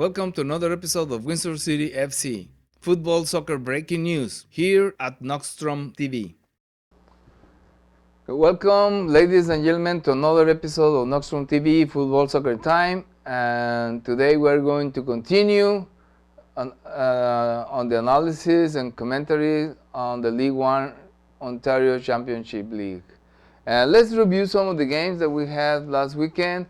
Welcome to another episode of Windsor City FC, football soccer breaking news, here at NoxtromTV. Welcome, ladies and gentlemen, to another episode of NoxtromTV Football Soccer Time. And today we're going to continue on the analysis and commentary on the League1 Ontario Championship League. Let's review some of the games that we had last weekend.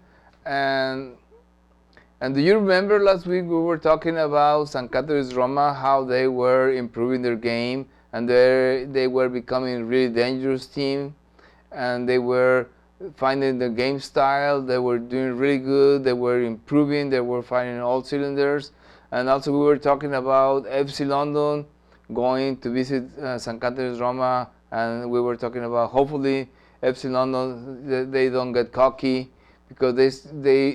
And do you remember last week we were talking about Catherines Roma, how they were improving their game and they were becoming a really dangerous team, and they were finding the game style, they were doing really good, they were improving, they were firing all cylinders. And also we were talking about FC London going to visit Catherines Roma, and we were talking about hopefully FC London, they don't get cocky, because they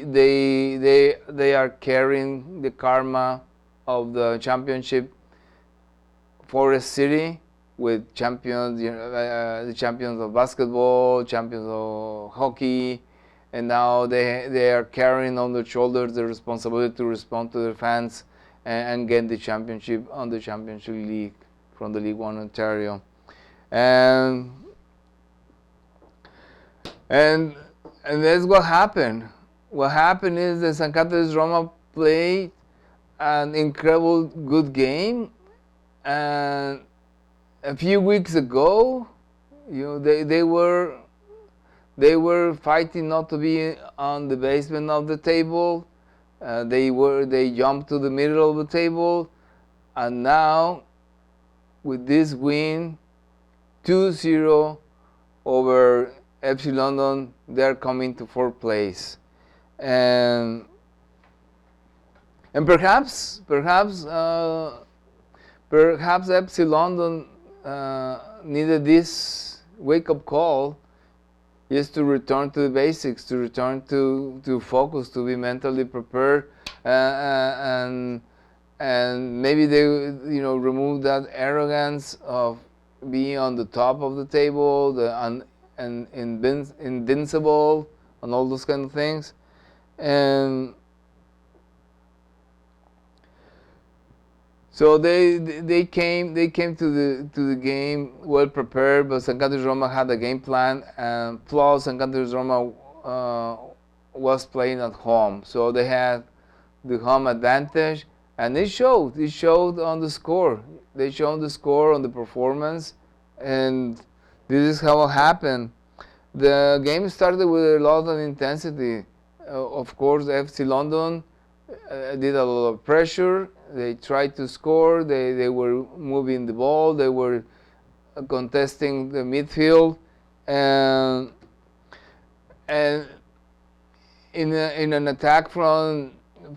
are carrying the karma of the championship Forest City, with champions, the champions of basketball, champions of hockey, and now they are carrying on their shoulders the responsibility to respond to their fans and get the championship on the Championship League from the League1 Ontario. And that's what happened. What happened is that Catherines Roma played an incredible good game, and a few weeks ago, they were fighting not to be on the basement of the table. They jumped to the middle of the table, and now with this win, 2-0 over FC London, they're coming to fourth place, and perhaps FC London needed this wake-up call, just to return to the basics, to return to focus, to be mentally prepared, and maybe they remove that arrogance of being on the top of the table, and invincible, and all those kind of things. And so they came to the game well prepared, but Catherines Roma had a game plan, and plus Catherines Roma was playing at home, so they had the home advantage, and it showed on the score. They showed the score on the performance, and this is how it happened. The game started with a lot of intensity. Of course, FC London did a lot of pressure. They tried to score. They were moving the ball. They were contesting the midfield, and in an attack from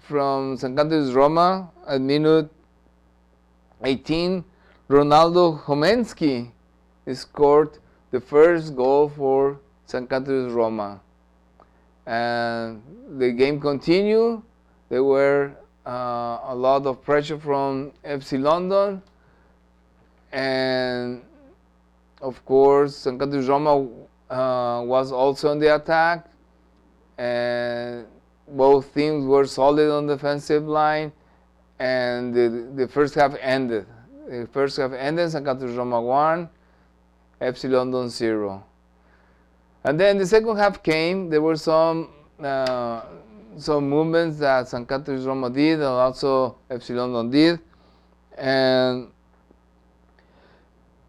Catherines Roma at minute 18, Ronaldo Homensky scored the first goal for Catherines Roma, and the game continued. There were a lot of pressure from FC London, and of course Catherines Roma was also on the attack, and both teams were solid on the defensive line, and the first half ended. The first half ended, Catherines Roma 1, FC London 0. And then the second half came. There were some movements that Catherines Roma did, and also FC London did, and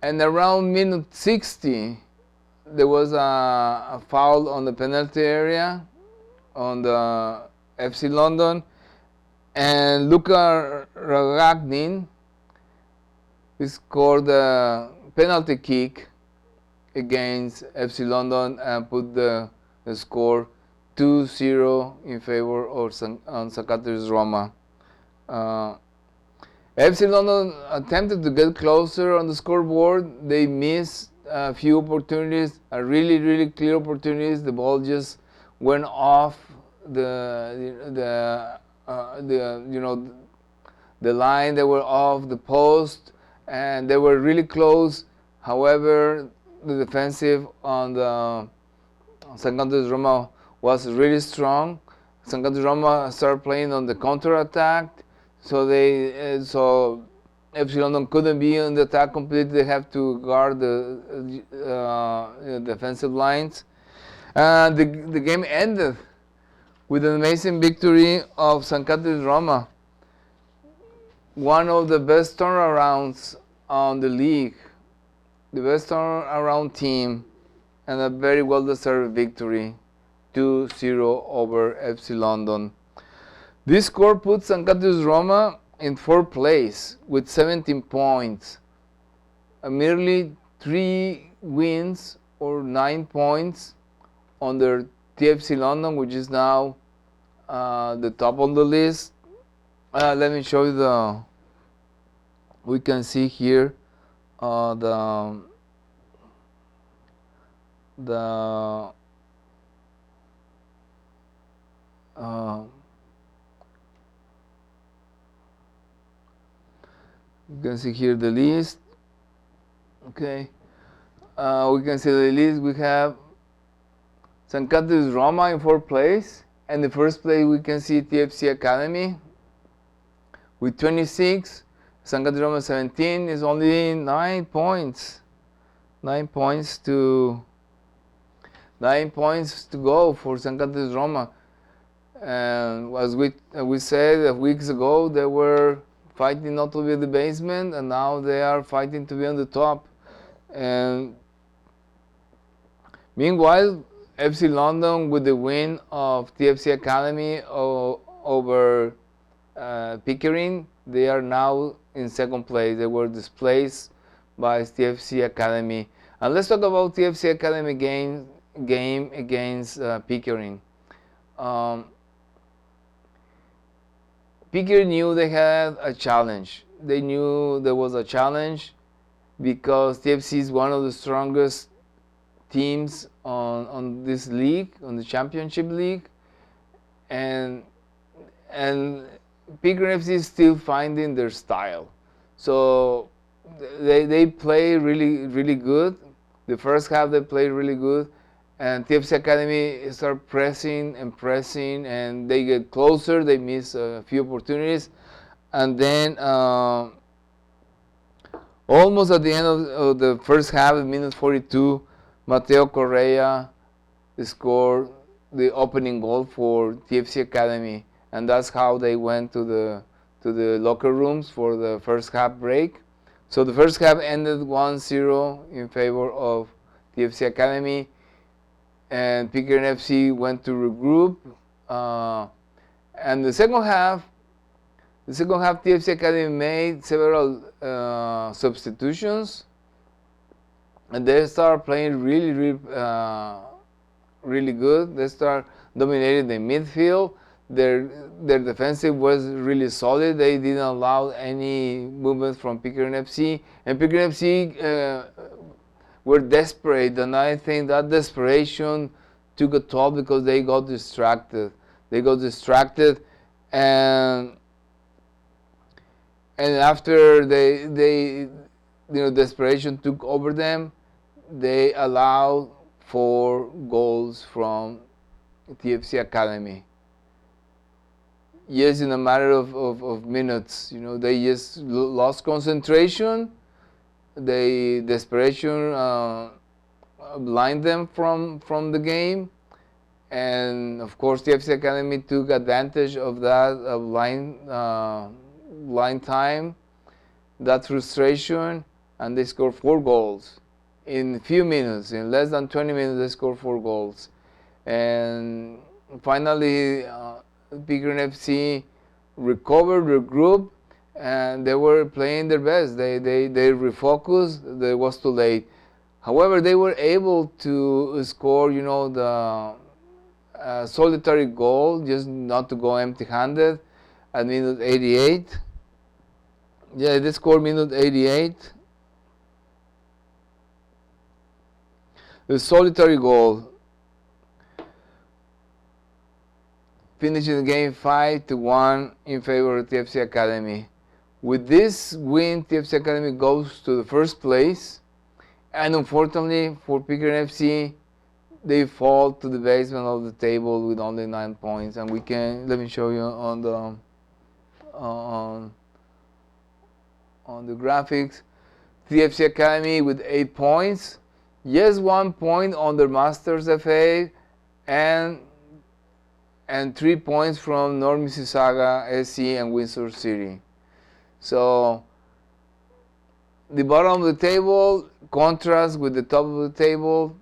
around minute 60 there was a foul on the penalty area on the FC London, and Luka Ragagnin scored a penalty kick against FC London and put the score 2-0 in favor of Catherines Roma. FC London attempted to get closer on the scoreboard. They missed a few opportunities, really clear opportunities. The ball just went off the line. They were off the post, and they were really close. However, the defensive on the Catherines Roma was really strong, San Catherines Roma started playing on the counter-attack, so FC London couldn't be on the attack completely. They have to guard the defensive lines. The game ended with an amazing victory of San Catherines Roma, one of the best turnarounds on the league, the best turnaround team, and a very well-deserved victory, 2-0 over FC London. This score puts San Catherines Roma in 4th place with 17 points, merely 3 wins or 9 points under TFC London, which is now the top on the list. Let me show you we can see here you can see here the list. Okay, we can see the list. We have San Catherines Roma in 4th place, and in 1st place we can see TFC Academy with 26. San Catherines Roma 17 is only 9 points. 9 points to go for San Catherines Roma. And as we said weeks ago, they were fighting not to be in the basement, and now they are fighting to be on the top. And meanwhile, FC London, with the win of TFC Academy over Pickering, they are now in 2nd place. They were displaced by TFC Academy. And let's talk about TFC Academy game against Pickering. Pickering knew they had a challenge. They knew there was a challenge because TFC is one of the strongest teams on this league, on the Championship League, and Pickering FC is still finding their style. So they play really good. The first half they played really good, and TFC Academy start pressing, and they get closer. They miss a few opportunities, and then almost at the end of the first half, at minute 42, Mateo Correa scored the opening goal for TFC Academy, and that's how they went to the locker rooms for the first half break. So the first half ended 1-0 in favor of TFC Academy, and Pickering FC went to regroup. And the second half, TFC Academy made several substitutions, and they started playing really good. They started dominating the midfield. Their defensive was really solid. They didn't allow any movement from Pickering FC, and Pickering FC were desperate, and I think that desperation took a toll because they got distracted. And after they desperation took over them, they allowed 4 goals from TFC Academy. Yes, in a matter of minutes, they just lost concentration. Desperation blinded them from the game, and of course TFC Academy took advantage of that line time, that frustration, and they scored 4 goals in a few minutes. In less than 20 minutes, they scored 4 goals, and finally Pickering FC recovered their group, and they were playing their best. They refocused. It was too late. However, they were able to score, the solitary goal, just not to go empty-handed at minute 88. Yeah, they scored minute 88. The solitary goal, finishing the game 5-1 in favor of TFC Academy. With this win, TFC Academy goes to the first place, and unfortunately for Pickering FC, they fall to the basement of the table with only 9 points. And we can, let me show you on the graphics. TFC Academy with 8 points, just 1 point under Masters FA, and 3 points from North Mississauga SC and Windsor City. So the bottom of the table contrasts with the top of the table.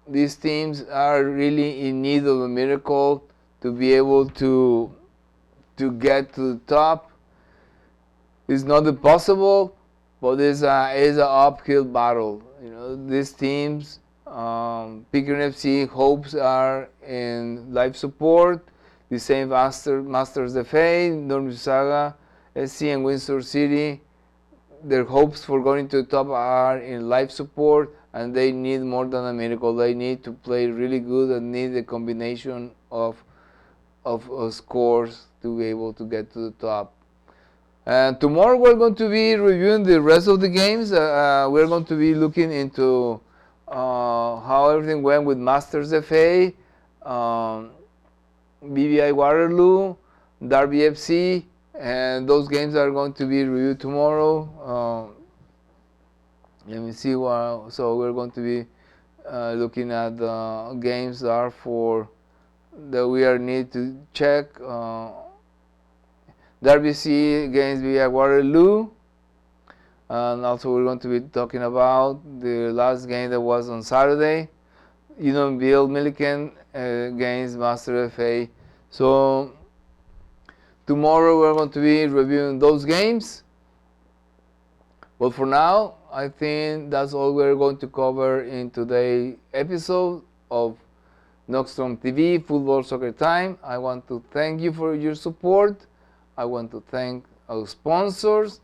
These teams are really in need of a miracle to be able to get to the top. It's not impossible, but it's an uphill battle. You know, these teams, Pickering FC hopes are in life support. The same Masters FA, North Mississauga SC and Windsor City, their hopes for going to the top are in life support, and they need more than a miracle. They need to play really good and need a combination of scores to be able to get to the top. And tomorrow we're going to be reviewing the rest of the games. We're going to be looking into how everything went with Masters FA, BVI Waterloo, Derby FC, and those games are going to be reviewed tomorrow. Let me see what. So we're going to be looking at the games that are that we need to check. Derby FC against BVI Waterloo, and also we're going to be talking about the last game that was on Saturday, Unionville Milliken against Master FA. So tomorrow we're going to be reviewing those games. But for now, I think that's all we're going to cover in today's episode of NoxtromTV Football Soccer Time. I want to thank you for your support. I want to thank our sponsors.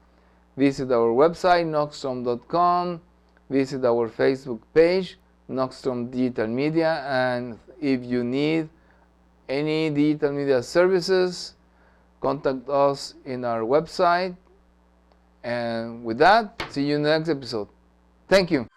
Visit our website, noxtrom.com. Visit our Facebook page, Noxtrom Digital Media. And if you need any digital media services, contact us in our website. And with that, see you in the next episode. Thank you.